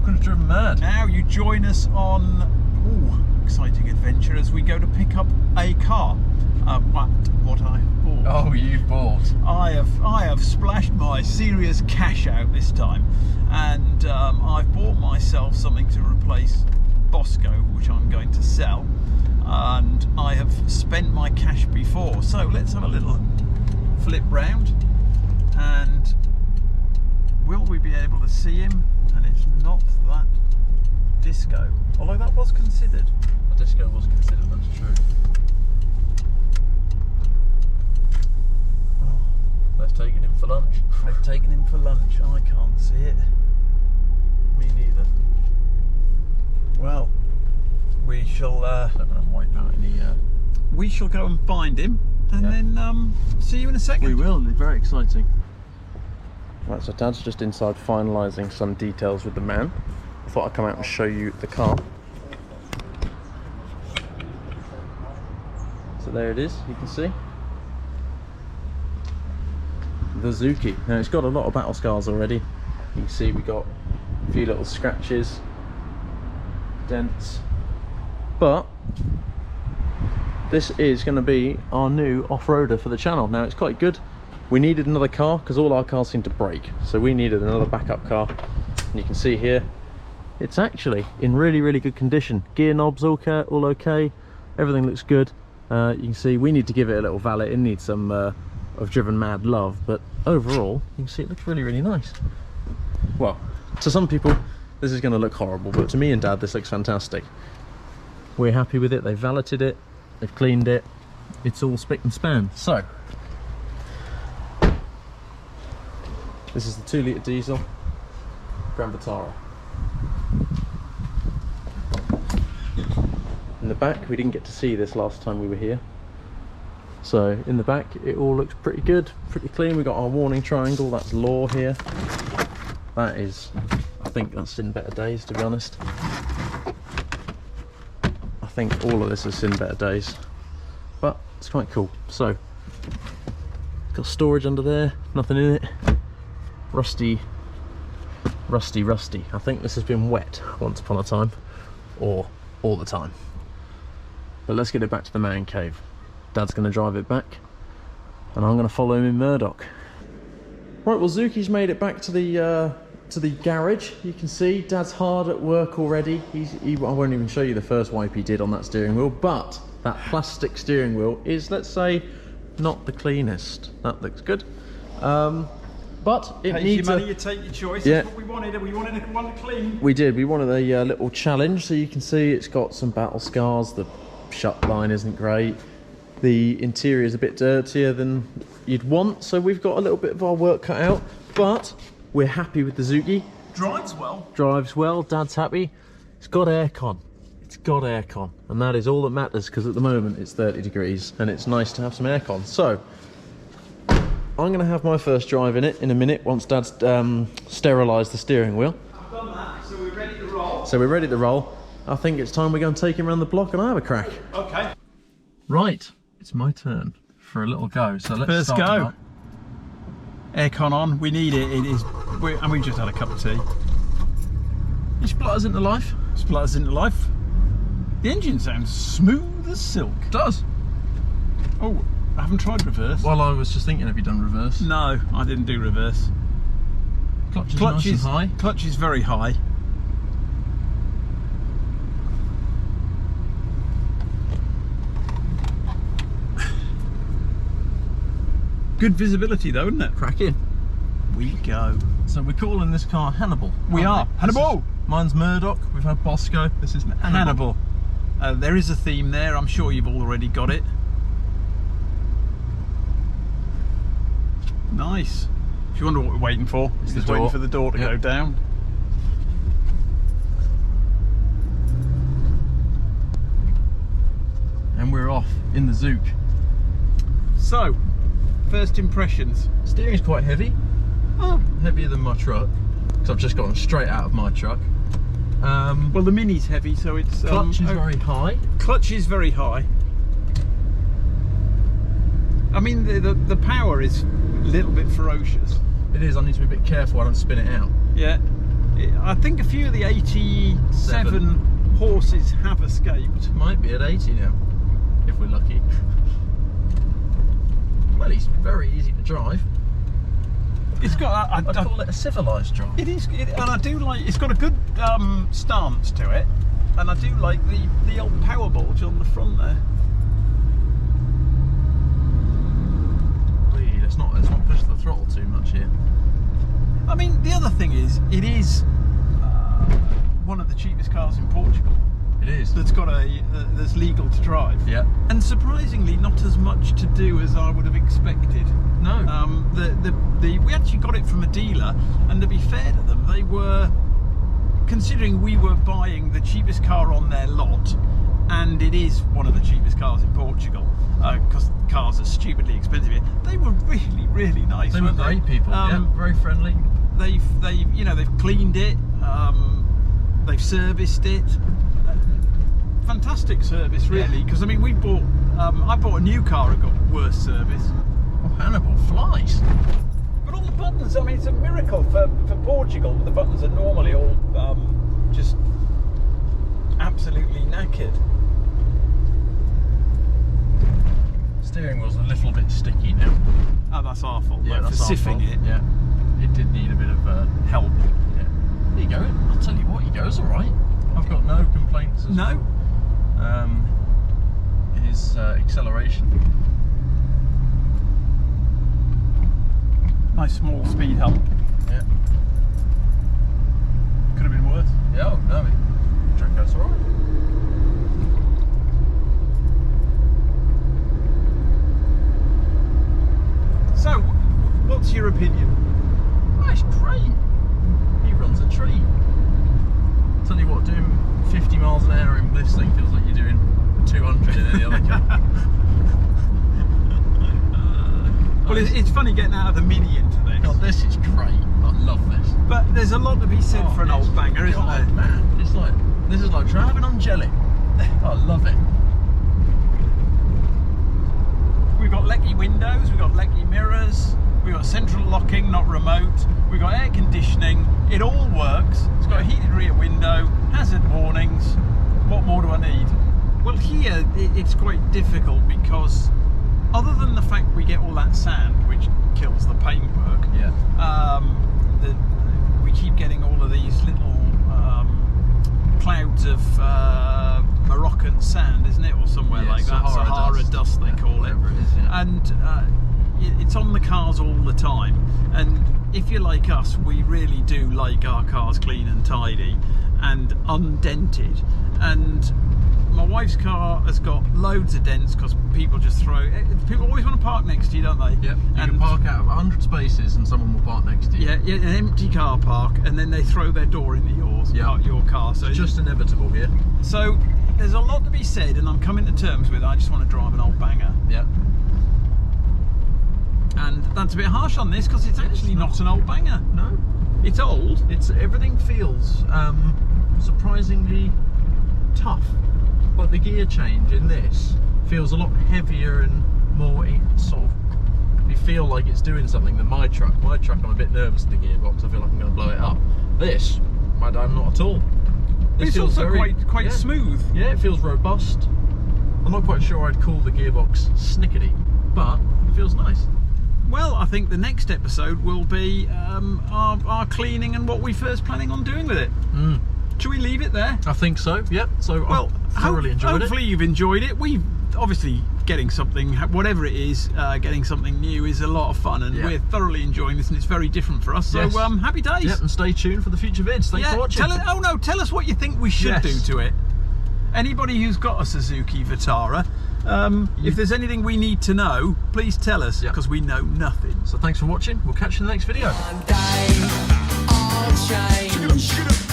welcome to Driven Mad. Now you join us on exciting adventure as we go to pick up a car. What I have bought. Oh, you've bought. I have splashed my serious cash out this time, and I've bought myself something to replace Bosco, which I'm going to sell, and I have spent my cash before. So let's have a little flip round, and will we be able to see him? And it's not that disco, although that was considered. A disco was considered, that's true. Oh, They've taken him for lunch. they've taken him for lunch. I can't see it. Me neither. Well, we shall Don't want to wipe out any. we shall go and find him, and then see you in a second. We will, it's very exciting. Right, so Dad's just inside finalising some details with the man. I thought I'd come out and show you the car. So there it is, you can see. The Zuki. Now it's got a lot of battle scars already. You can see we got a few little scratches, dents, but this is going to be our new off-roader for the channel. Now it's quite good. We needed another car because all our cars seem to break, so we needed another backup car. And you can see here it's actually in really good condition. Gear knobs all okay, everything looks good. You can see we need to give it a little valet. It needs some of Driven Mad love, but overall you can see it looks really nice. Well, to some people this is going to look horrible, but to me and Dad this looks fantastic. We're happy with it. They've valeted it, they've cleaned it, it's all spick and span. So this is the 2-litre diesel Grand Vitara. In the back, we didn't get to see this last time we were here, so in the back it all looks pretty good, pretty clean. We got our warning triangle, that's law here. That is, I think that's in better days, to be honest. I think all of this has seen better days, but it's quite cool. So got storage under there, nothing in it. Rusty. I think this has been wet once upon a time, or all the time. But let's get it back to the man cave. Dad's going to drive it back, and I'm going to follow him in Murdoch. Right, well, Zuki's made it back to the garage. You can see Dad's hard at work already. I won't even show you the first wipe he did on that steering wheel, but that plastic steering wheel is, let's say, not the cleanest. That looks good. But it needs your money, you take your choice. Yeah. That's what we wanted. We wanted one clean. We did. We wanted a little challenge. So you can see it's got some battle scars. The shut line isn't great. The interior is a bit dirtier than you'd want. So we've got a little bit of our work cut out. But we're happy with the Zuki. Drives well. Drives well. Dad's happy. It's got aircon. It's got aircon. And that is all that matters, because at the moment it's 30 degrees and it's nice to have some aircon. So I'm going to have my first drive in it in a minute once Dad's sterilised the steering wheel. I've done that, so we're ready to roll. So we're ready to roll. I think it's time we go and take him around the block and I have a crack. Okay. Right, it's my turn for a little go. So let's First start. Go. Aircon on. We need it. It is. And we've just had a cup of tea. It splutters into life. Splutters into life. The engine sounds smooth as silk. It does. Oh, I haven't tried reverse. Well, I was just thinking, have you done reverse? No, I didn't do reverse. Clutch is nice and high. Clutch is very high. Good visibility though, isn't it? Cracking. We go. So we're calling this car Hannibal. We are. Hannibal! Mine's Murdoch. We've had Bosco. This is Hannibal. There is a theme there. I'm sure you've already got it. Nice. If you wonder what we're waiting for, it's just waiting for the door to go down. And we're off in the Zouk. So, first impressions. Steering's quite heavy. Oh, Heavier than my truck, because I've just gotten straight out of my truck. Well, the Mini's heavy, so it's... Clutch is very high. Clutch is very high. I mean, the power is a little bit ferocious. It is. I need to be a bit careful. I don't spin it out. Yeah. I think a few of the 87 horses have escaped. Might be at 80 now, if we're lucky. Well, he's very easy to drive. It's got. I'd call it a civilised drive. It is, and I do like. It's got a good stance to it, and I do like the old power bulge on the front there. Really, let's not push the throttle too much here. I mean, the other thing is, it is one of the cheapest cars in Portugal. It is. That's got that's legal to drive. Yeah. And surprisingly, not as much to do as I would have expected. No. We actually got it from a dealer, and to be fair to them, they were, considering we were buying the cheapest car on their lot, and it is one of the cheapest cars in Portugal, because cars are stupidly expensive here. They were really, really nice. They were great people. Yeah, very friendly. They've cleaned it. They've serviced it. Fantastic service, really. Because I mean, I bought a new car and got worse service. Oh, Hannibal flies. But all the buttons, I mean, it's a miracle for Portugal. The buttons are normally all just absolutely knackered. Steering wheel's a little bit sticky now. Oh, that's our fault. Yeah, like, that's for siffing it. Yeah, it did need a bit of help. Yeah. There you go. I'll tell you what, he goes all right. I've got no complaints. No. His acceleration. Nice small speed hump. Yeah. Could have been worse. Yeah, oh, no, track goes all right. So, what's your opinion? Oh, it's great. He runs a treat. Tell you what, doing 50 miles an hour in this thing feels like you're doing 200 in any other car. Well, it's funny getting out of the Mini into this. God, this is great. I love this. But there's a lot to be said for an old banger, isn't there? Man, it's like, this is like driving on jelly. I love it. We've got lecky windows, we've got lecky mirrors, we've got central locking, not remote, we've got air conditioning, it all works. It's got a heated rear window, hazard warnings. What more do I need? Well, here it's quite difficult because other than the fact we get all that sand, which kills the paintwork, Yeah. we keep getting all of these little clouds of Moroccan sand, isn't it, or somewhere like that? Sahara dust they call it. It is, yeah. And it's on the cars all the time. And if you're like us, we really do like our cars clean and tidy and undented. And my wife's car has got loads of dents because people just people always want to park next to you, don't they? Yep. You can park out of 100 spaces and someone will park next to you. Yeah, an empty car park, and then they throw their door into yours and park your car. So it's just inevitable here. So there's a lot to be said, and I'm coming to terms with I just want to drive an old banger. Yeah. And that's a bit harsh on this because it's actually not an old banger. No. It's old. Everything feels surprisingly tough. Like the gear change in this feels a lot heavier and more sort of, you feel like it's doing something than my truck. My truck, I'm a bit nervous at the gearbox. I feel like I'm going to blow it up. This, I'm not at all. It's also quite smooth. Yeah, it feels robust. I'm not quite sure I'd call the gearbox snickety, but it feels nice. Well, I think the next episode will be our cleaning and what we're first planning on doing with it. Should we leave it there? I think so, yep. So well, I thoroughly enjoyed it. Hopefully you've enjoyed it. We've obviously getting something, whatever it is, getting something new is a lot of fun, and we're thoroughly enjoying this, and it's very different for us. So happy days. Yep, and stay tuned for the future vids. Thanks for watching. Tell us what you think we should do to it. Anybody who's got a Suzuki Vitara, if there's anything we need to know, please tell us, because we know nothing. So thanks for watching. We'll catch you in the next video. One day I'll change.